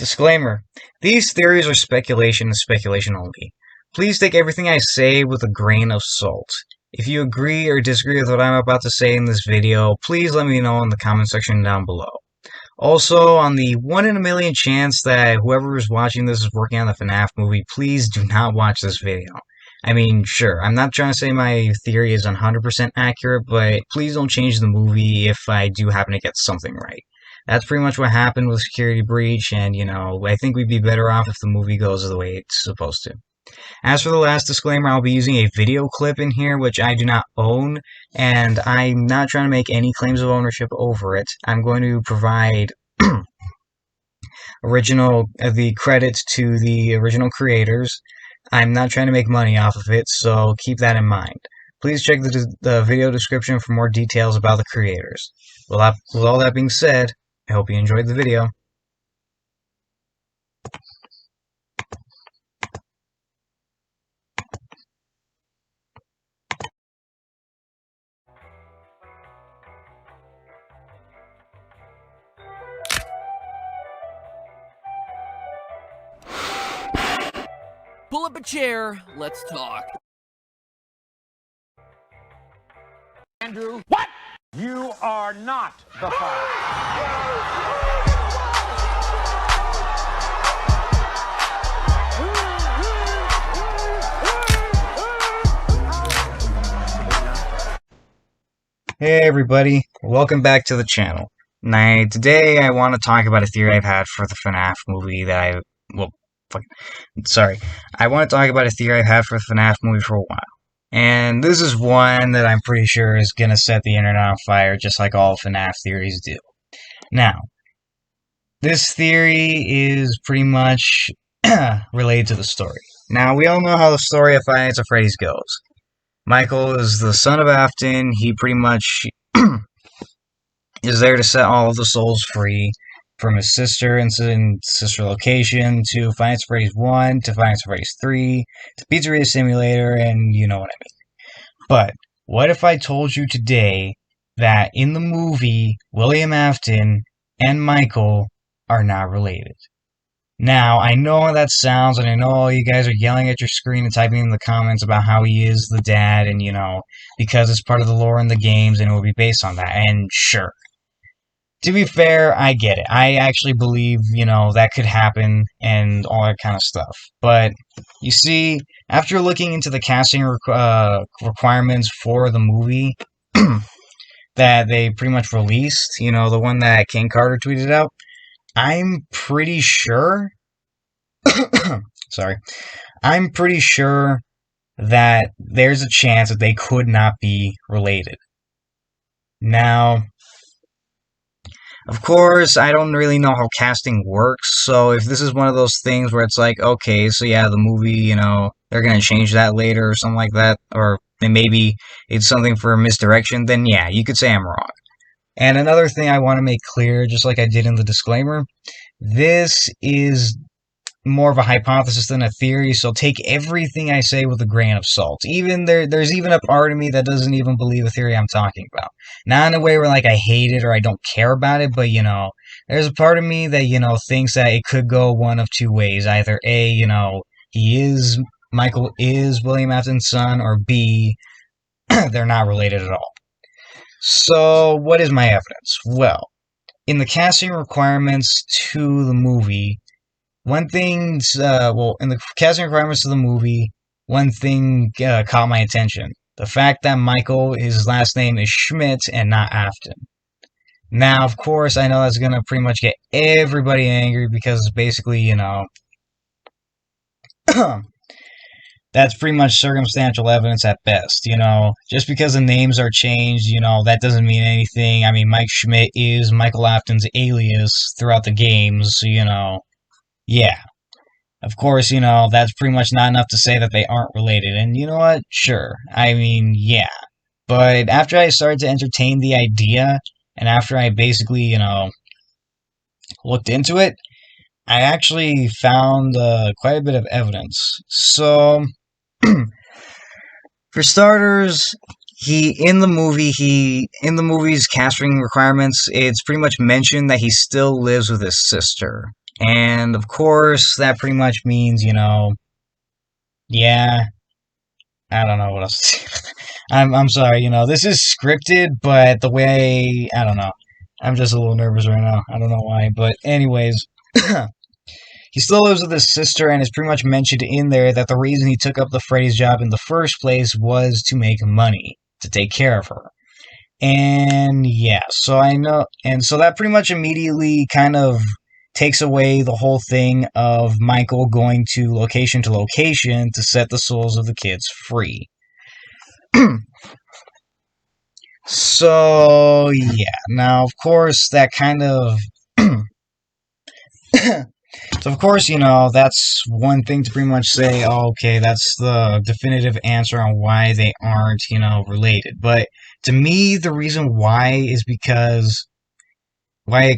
Disclaimer: these theories are speculation and speculation only. Please take everything I say with a grain of salt. If you agree or disagree with what I'm about to say in this video, please let me know in the comment section down below. Also, on the 1 in a million chance that whoever is watching this is working on the FNaF movie, please do not watch this video. I mean, sure, I'm not trying to say my theory is 100% accurate, but please don't change the movie if I do happen to get something right. That's pretty much what happened with Security Breach, and, I think we'd be better off if the movie goes the way it's supposed to. As for the last disclaimer, I'll be using a video clip in here, which I do not own, and I'm not trying to make any claims of ownership over it. I'm going to provide the credits to the original creators. I'm not trying to make money off of it, so keep that in mind. Please check the video description for more details about the creators. With all that being said, I hope you enjoyed the video. Pull up a chair, let's talk. Andrew, what? You are not the father. Hey everybody, welcome back to the channel. Now, today I want to talk about a theory I've had for the FNaF movie that I want to talk about a theory I've had for the FNaF movie for a while. And this is one that I'm pretty sure is going to set the internet on fire, just like all FNaF theories do. Now, this theory is pretty much related to the story. Now, we all know how the story of Five Nights at Freddy's goes. Michael is the son of Afton. He pretty much is there to set all of the souls free from his sister and sister location to Five Nights at Freddy's 1 to Five Nights at Freddy's 3 to Pizzeria Simulator, and you know what I mean. But what if I told you today that in the movie, William Afton and Michael are not related? Now, I know how that sounds, and I know all you guys are yelling at your screen and typing in the comments about how he is the dad, and, because it's part of the lore in the games, and it will be based on that, and sure. To be fair, I get it. I actually believe, that could happen, and all that kind of stuff. But, you see, after looking into the casting requirements for the movie that they pretty much released, the one that King Carter tweeted out, I'm pretty sure I'm pretty sure that there's a chance that they could not be related. Now, of course, I don't really know how casting works, so if this is one of those things where it's like, okay, so yeah, the movie, they're gonna change that later or something like that, or maybe it's something for misdirection, then yeah, you could say I'm wrong. And another thing I want to make clear, just like I did in the disclaimer, this is more of a hypothesis than a theory, so take everything I say with a grain of salt. There's even a part of me that doesn't even believe the theory I'm talking about. Not in a way where, like, I hate it or I don't care about it, but, there's a part of me that, thinks that it could go one of two ways. Either A, Michael is William Afton's son, or B, they're not related at all. So, what is my evidence? Well, in the casting requirements to the movie, one thing caught my attention. The fact that Michael, his last name is Schmidt and not Afton. Now, of course, I know that's going to pretty much get everybody angry because basically, that's pretty much circumstantial evidence at best, Just because the names are changed, that doesn't mean anything. I mean, Mike Schmidt is Michael Afton's alias throughout the games, so, yeah. Of course, that's pretty much not enough to say that they aren't related. And you know what? Sure. I mean, yeah. But after I started to entertain the idea, and after I basically, looked into it, I actually found quite a bit of evidence. So, for starters, in the movie's casting requirements, it's pretty much mentioned that he still lives with his sister. And of course, that pretty much means, yeah, I don't know what else to say. I'm sorry, this is scripted, but the way, I don't know. I'm just a little nervous right now. I don't know why, but anyways, he still lives with his sister, and it's pretty much mentioned in there that the reason he took up the Freddy's job in the first place was to make money, to take care of her. And yeah, so I know, and so that pretty much immediately kind of takes away the whole thing of Michael going to location to set the souls of the kids free. So yeah, now of course that kind of so of course, that's one thing to pretty much say, oh, okay, that's the definitive answer on why they aren't, related. But to me, the reason why it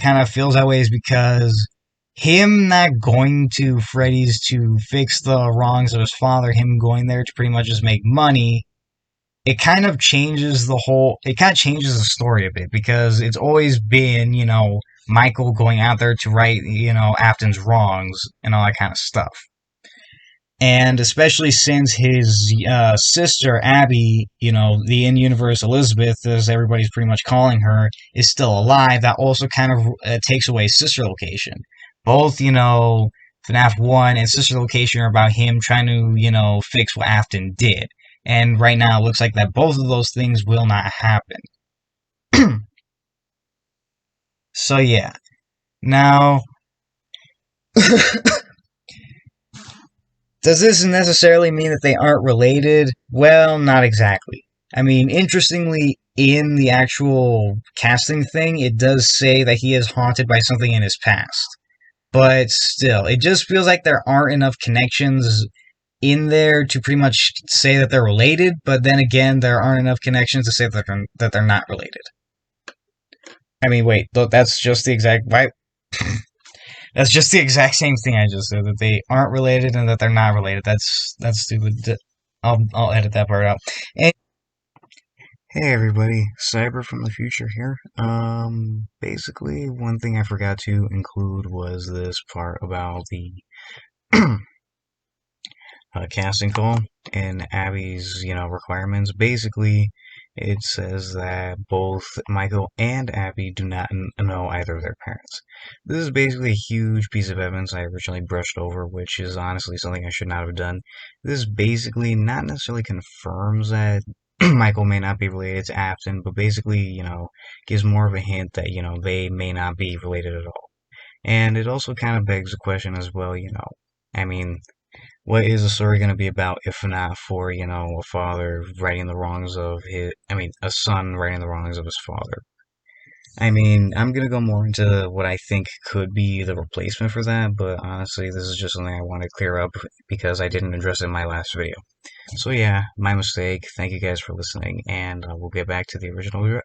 kind of feels that way is because him not going to Freddy's to fix the wrongs of his father, him going there to pretty much just make money, it kind of changes the story a bit because it's always been, Michael going out there to right, Afton's wrongs and all that kind of stuff. And especially since his sister, Abby, the in-universe Elizabeth, as everybody's pretty much calling her, is still alive, that also kind of takes away sister location. Both, FNaF 1 and sister location are about him trying to, fix what Afton did. And right now it looks like that both of those things will not happen. So yeah. Now, does this necessarily mean that they aren't related? Well, not exactly. I mean, interestingly, in the actual casting thing, it does say that he is haunted by something in his past. But still, it just feels like there aren't enough connections in there to pretty much say that they're related, but then again, there aren't enough connections to say that they're not related. I mean, wait, that's just the exact that's just the exact same thing I just said, that they aren't related and that they're not related. That's stupid. I'll edit that part out. And hey everybody, Cyber from the future here. Basically, one thing I forgot to include was this part about the casting call and Abby's, requirements. Basically, it says that both Michael and Abby do not know either of their parents. This is basically a huge piece of evidence I originally brushed over, which is honestly something I should not have done. This basically not necessarily confirms that Michael may not be related to Afton, but basically, gives more of a hint that, they may not be related at all. And it also kind of begs the question as well, I mean, what is the story going to be about if not for, a father righting the wrongs of a son righting the wrongs of his father? I mean, I'm going to go more into what I think could be the replacement for that, but honestly, this is just something I want to clear up because I didn't address it in my last video. So yeah, my mistake. Thank you guys for listening, and we'll get back to the original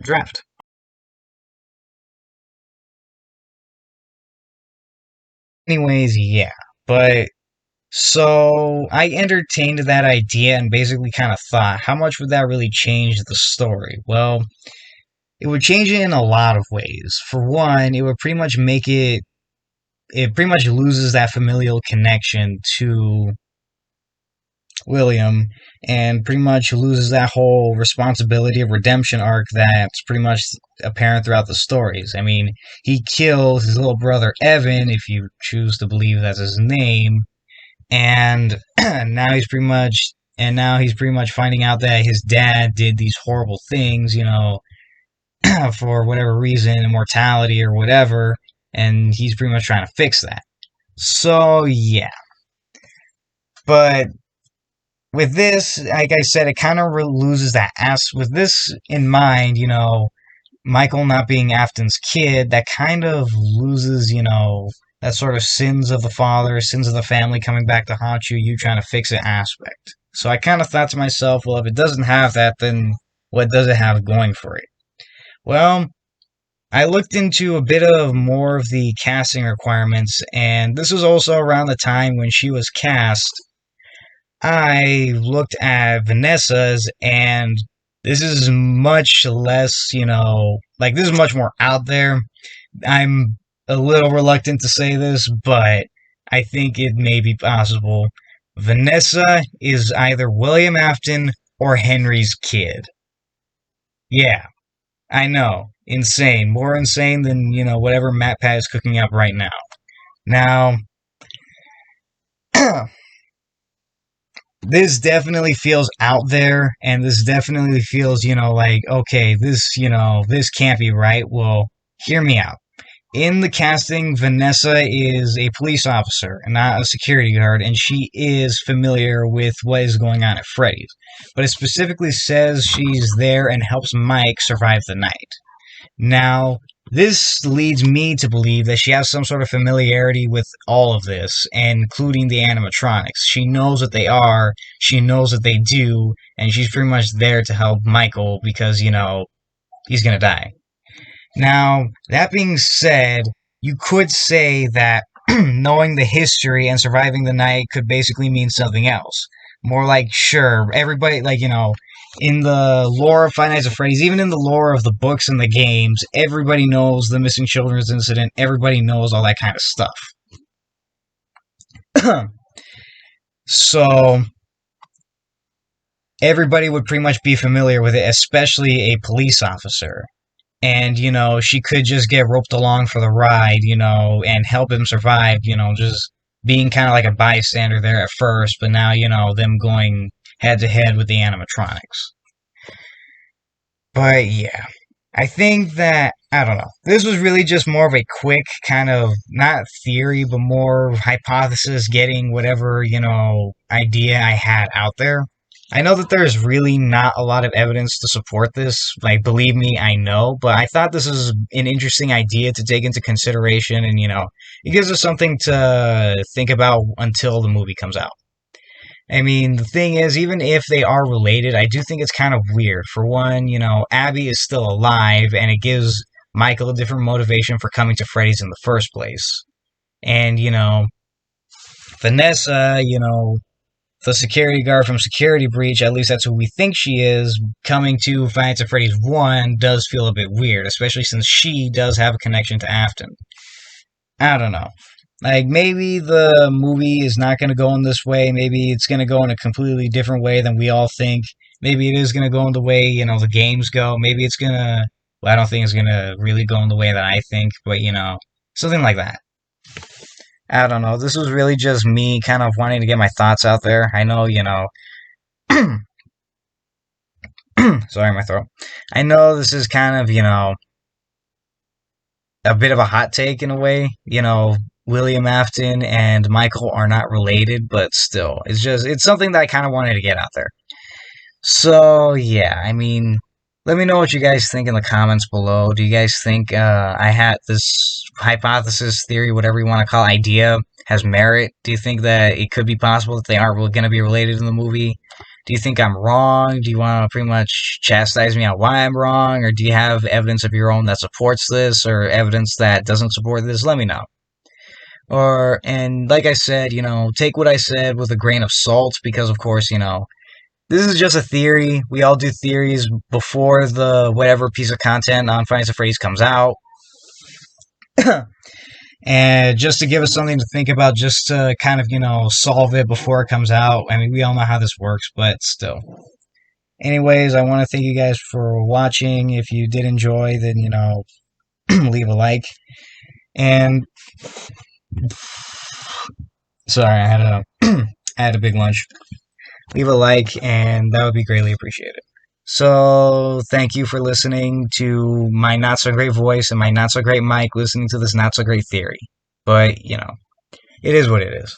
draft. Anyways, yeah, but so I entertained that idea and basically kind of thought, how much would that really change the story? Well, it would change it in a lot of ways. For one, it would pretty much it pretty much loses that familial connection to William and pretty much loses that whole responsibility of redemption arc that's pretty much apparent throughout the stories. I mean, he kills his little brother Evan, if you choose to believe that's his name, and now he's pretty much finding out that his dad did these horrible things, for whatever reason, immortality or whatever, and he's pretty much trying to fix that. So yeah. But with this, like I said, it kind of loses that ass. With this in mind, Michael not being Afton's kid, that kind of loses, that sort of sins of the father, sins of the family coming back to haunt you, you trying to fix it aspect. So I kind of thought to myself, well, if it doesn't have that, then what does it have going for it? Well, I looked into a bit of more of the casting requirements, and this was also around the time when she was cast. I looked at Vanessa's, and this is much less, this is much more out there. I'm a little reluctant to say this, but I think it may be possible. Vanessa is either William Afton or Henry's kid. Yeah, I know. Insane. More insane than, whatever MatPat is cooking up right now. Now, this definitely feels out there, and this definitely feels, like, okay, this can't be right. Well, hear me out. In the casting, Vanessa is a police officer and not a security guard, and she is familiar with what is going on at Freddy's. But it specifically says she's there and helps Mike survive the night. Now, this leads me to believe that she has some sort of familiarity with all of this, including the animatronics. She knows what they are, she knows what they do, and she's pretty much there to help Michael because, he's gonna die. Now, that being said, you could say that knowing the history and surviving the night could basically mean something else. More like, sure, everybody, in the lore of Five Nights at Freddy's, even in the lore of the books and the games, everybody knows the missing children's incident, everybody knows all that kind of stuff. So, everybody would pretty much be familiar with it, especially a police officer. And, she could just get roped along for the ride, and help him survive, just being kind of like a bystander there at first, but now, them going head-to-head with the animatronics. But, yeah. I think that, I don't know, this was really just more of a quick kind of, not theory, but more hypothesis, getting whatever, idea I had out there. I know that there's really not a lot of evidence to support this. Like, believe me, I know. But I thought this was an interesting idea to take into consideration. And, it gives us something to think about until the movie comes out. I mean, the thing is, even if they are related, I do think it's kind of weird. For one, Abby is still alive, and it gives Michael a different motivation for coming to Freddy's in the first place. And, Vanessa, the security guard from Security Breach, at least that's who we think she is, coming to Five Nights at Freddy's 1 does feel a bit weird, especially since she does have a connection to Afton. I don't know. Like, maybe the movie is not going to go in this way, maybe it's going to go in a completely different way than we all think. Maybe it is going to go in the way, the games go. Maybe it's going to... Well, I don't think it's going to really go in the way that I think, but, something like that. I don't know. This was really just me kind of wanting to get my thoughts out there. I know, sorry, my throat. I know this is kind of, a bit of a hot take in a way. William Afton and Michael are not related, but still. It's something that I kind of wanted to get out there. So, yeah, I mean, let me know what you guys think in the comments below. Do you guys think I had this hypothesis, theory, whatever you want to call it, idea, has merit? Do you think that it could be possible that they aren't really going to be related in the movie? Do you think I'm wrong? Do you want to pretty much chastise me on why I'm wrong? Or do you have evidence of your own that supports this, or evidence that doesn't support this? Let me know. And like I said, take what I said with a grain of salt, because of course, this is just a theory. We all do theories before the whatever piece of content on Five Nights at Freddy's comes out. And just to give us something to think about, just to kind of, solve it before it comes out. I mean, we all know how this works, but still. Anyways, I want to thank you guys for watching. If you did enjoy, then, leave a like. And... Sorry, I had a big lunch. Leave a like, and that would be greatly appreciated. So, thank you for listening to my not-so-great voice and my not-so-great mic, listening to this not-so-great theory. But, it is what it is.